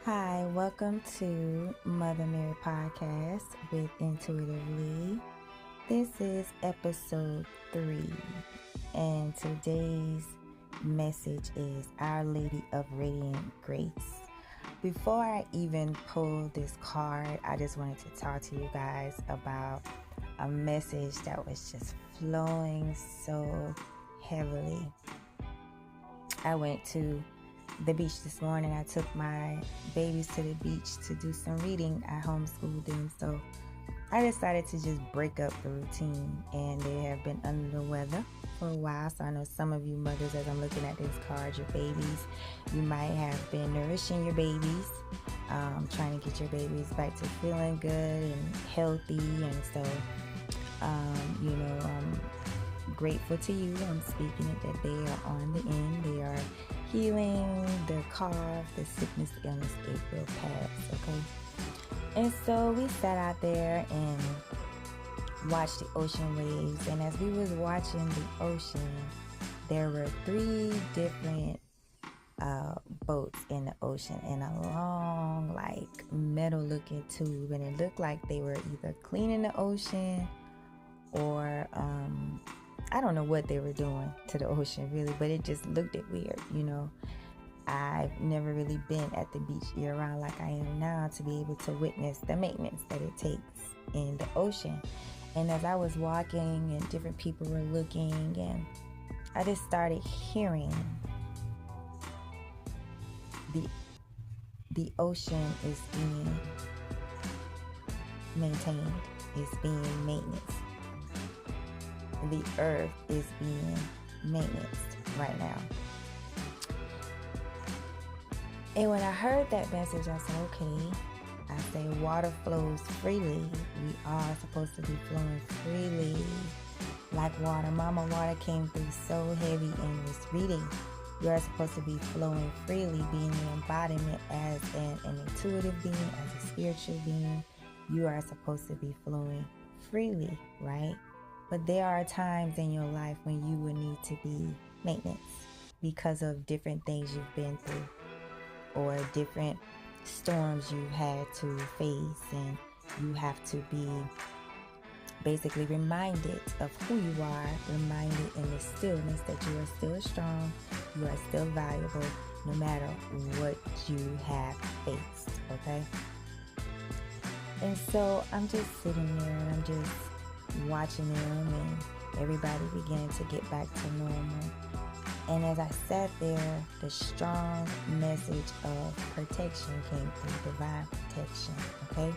Hi, welcome to Mother Mary Podcast with Intuitively. This is episode 3, and today's message is Our Lady of Radiant Grace. Before I even pull this card, I just wanted to talk to you guys about a message that was just flowing so heavily. I went to the beach this morning. I took my babies to the beach to do some reading. I homeschooled them, so I decided to just break up the routine, and they have been under the weather for a while. So I know some of you mothers, as I'm looking at this card, your babies, you might have been nourishing your babies, trying to get your babies back to feeling good and healthy. And so I'm grateful to you. I'm speaking it that they are on the end. They are healing the cough, the sickness, illness. It will pass, okay? And so we sat out there and watched the ocean waves. And as we was watching the ocean, there were 3 different boats in the ocean in a long, metal looking tube. And it looked like they were either cleaning the ocean or I don't know what they were doing to the ocean really, but it just looked weird. I've never really been at the beach year round like I am now to be able to witness the maintenance that it takes in the ocean. And as I was walking and different people were looking, and I just started hearing the ocean is being maintained, it's being maintenance. The earth is being maintenanced right now. And when I heard that message, I said, okay, I say water flows freely. We are supposed to be flowing freely like water. Mama Water came through so heavy in this reading. You are supposed to be flowing freely, being the embodiment as an intuitive being, as a spiritual being. You are supposed to be flowing freely, right? But there are times in your life when you will need to be maintenance because of different things you've been through or different storms you've had to face, and you have to be basically reminded of who you are, reminded in the stillness that you are still strong, you are still valuable no matter what you have faced, okay? And so I'm just sitting there and I'm just watching them, and everybody began to get back to normal. And as I sat there, the strong message of protection came through, divine protection, okay?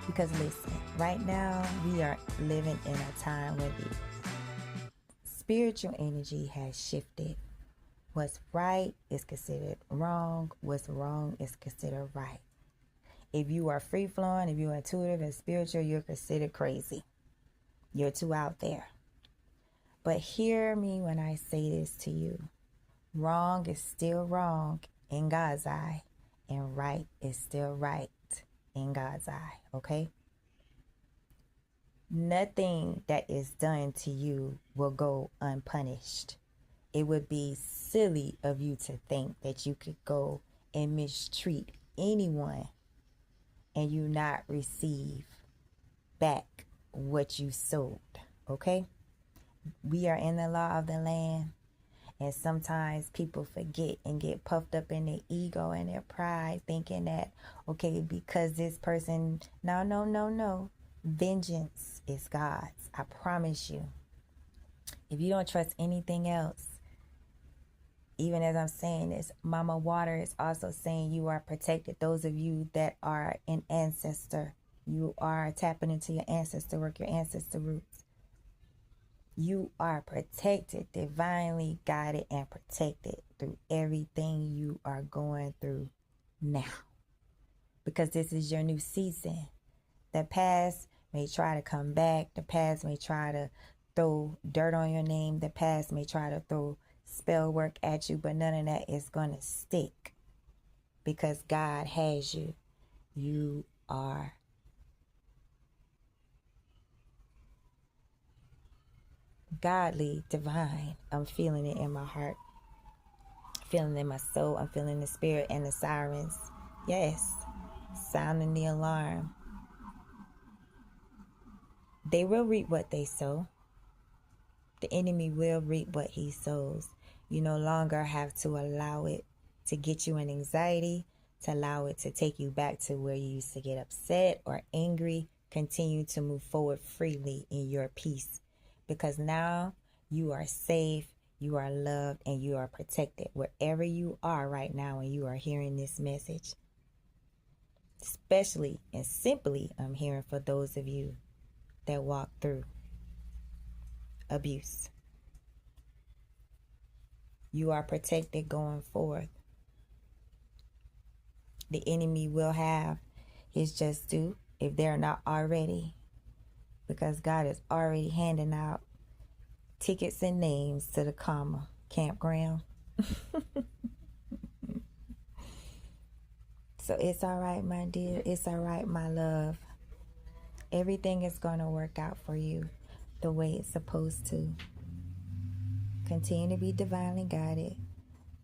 Because listen, right now we are living in a time where the spiritual energy has shifted. What's right is considered wrong. What's wrong is considered right. If you are free-flowing, if you're intuitive and spiritual, you're considered crazy. You're too out there. But hear me when I say this to you. Wrong is still wrong in God's eye, and right is still right in God's eye, okay? Nothing that is done to you will go unpunished. It would be silly of you to think that you could go and mistreat anyone and you not receive back what you sowed, okay? We are in the law of the land, and sometimes people forget and get puffed up in their ego and their pride, thinking that, okay, because this person, no. Vengeance is God's. I promise you. If you don't trust anything else, even as I'm saying this, Mama Water is also saying you are protected. Those of you that are an ancestor, you are tapping into your ancestor work, your ancestor roots. You are protected, divinely guided and protected through everything you are going through now. Because this is your new season. The past may try to come back. The past may try to throw dirt on your name. The past may try to throw spell work at you, but none of that is going to stick because God has you. You are godly, divine. I'm feeling it in my heart. feeling in my soul. I'm feeling the spirit and the sirens. Yes, sounding the alarm. They will reap what they sow. The enemy will reap what he sows. You no longer have to allow it to get you in anxiety, to allow it to take you back to where you used to get upset or angry. Continue to move forward freely in your peace, because now you are safe, you are loved, and you are protected wherever you are right now when you are hearing this message. Especially and simply, I'm hearing for those of you that walk through abuse. You are protected going forth. The enemy will have his just due if they're not already, because God is already handing out tickets and names to the comma campground. So it's all right, my dear. It's all right, my love. Everything is going to work out for you the way it's supposed to. Continue to be divinely guided.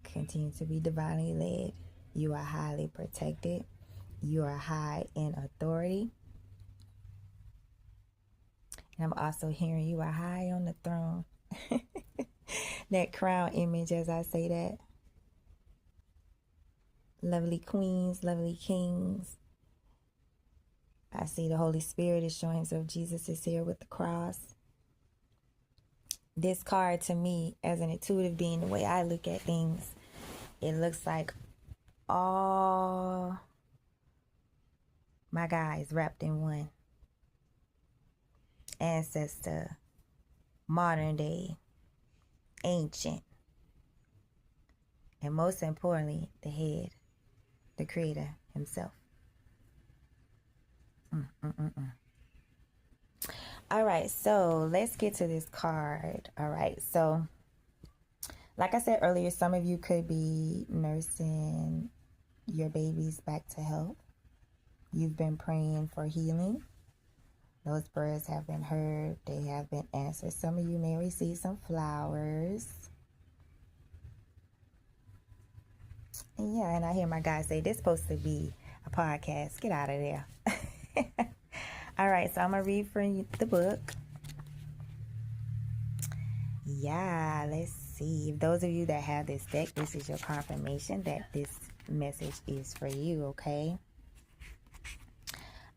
Continue to be divinely led. You are highly protected. You are high in authority. And I'm also hearing you are high on the throne. That crown image, as I say that. Lovely queens, lovely kings. I see the Holy Spirit is showing himself. Jesus is here with the cross. This card, to me, as an intuitive being, the way I look at things, it looks like all my guys wrapped in one. Ancestor, modern day, ancient, and most importantly, the head, the creator himself. All right, so let's get to this card. All right, so like I said earlier, some of you could be nursing your babies back to health. You've been praying for healing. Those prayers have been heard. They have been answered. Some of you may receive some flowers. And yeah, and I hear my guys say, this is supposed to be a podcast. Get out of there. All right, so I'm going to read from the book. Yeah, let's see. If those of you that have this deck, this is your confirmation that this message is for you, okay?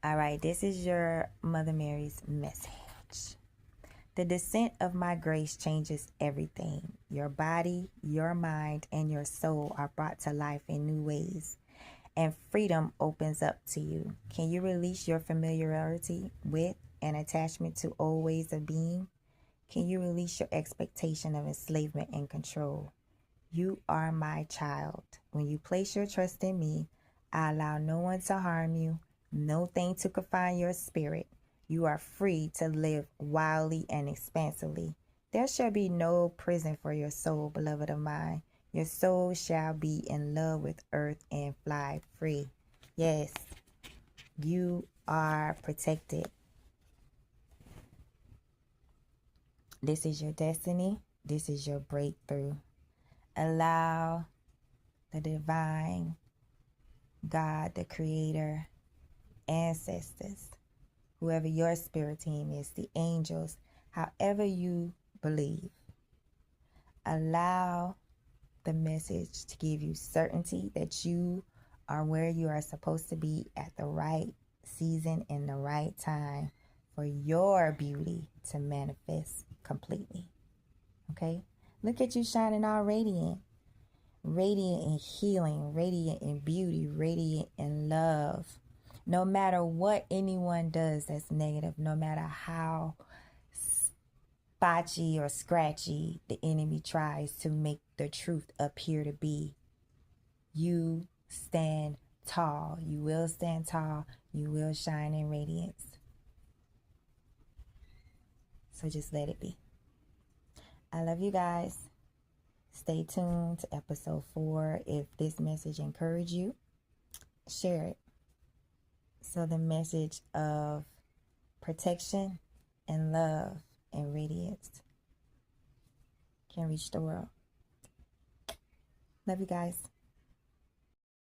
All right, this is your Mother Mary's message. The descent of my grace changes everything. Your body, your mind, and your soul are brought to life in new ways, and freedom opens up to you. Can you release your familiarity with and attachment to old ways of being? Can you release your expectation of enslavement and control? You are my child. When you place your trust in me, I allow no one to harm you, no thing to confine your spirit. You are free to live wildly and expansively. There shall be no prison for your soul, beloved of mine. Your soul shall be in love with earth and fly free. Yes, you are protected. This is your destiny. This is your breakthrough. Allow the divine God, the creator, ancestors, whoever your spirit team is, the angels, however you believe, allow the message to give you certainty that you are where you are supposed to be at the right season and the right time for your beauty to manifest completely. Okay? Look at you shining all radiant. Radiant in healing, radiant in beauty, radiant in love. No matter what anyone does that's negative, no matter how spotchy or scratchy the enemy tries to make the truth appear to be, you stand tall. You will stand tall. You will shine in radiance. So just let it be. I love you guys. Stay tuned to episode 4. If this message encouraged you, share it. So the message of protection and love and radiance can reach the world. Love you guys.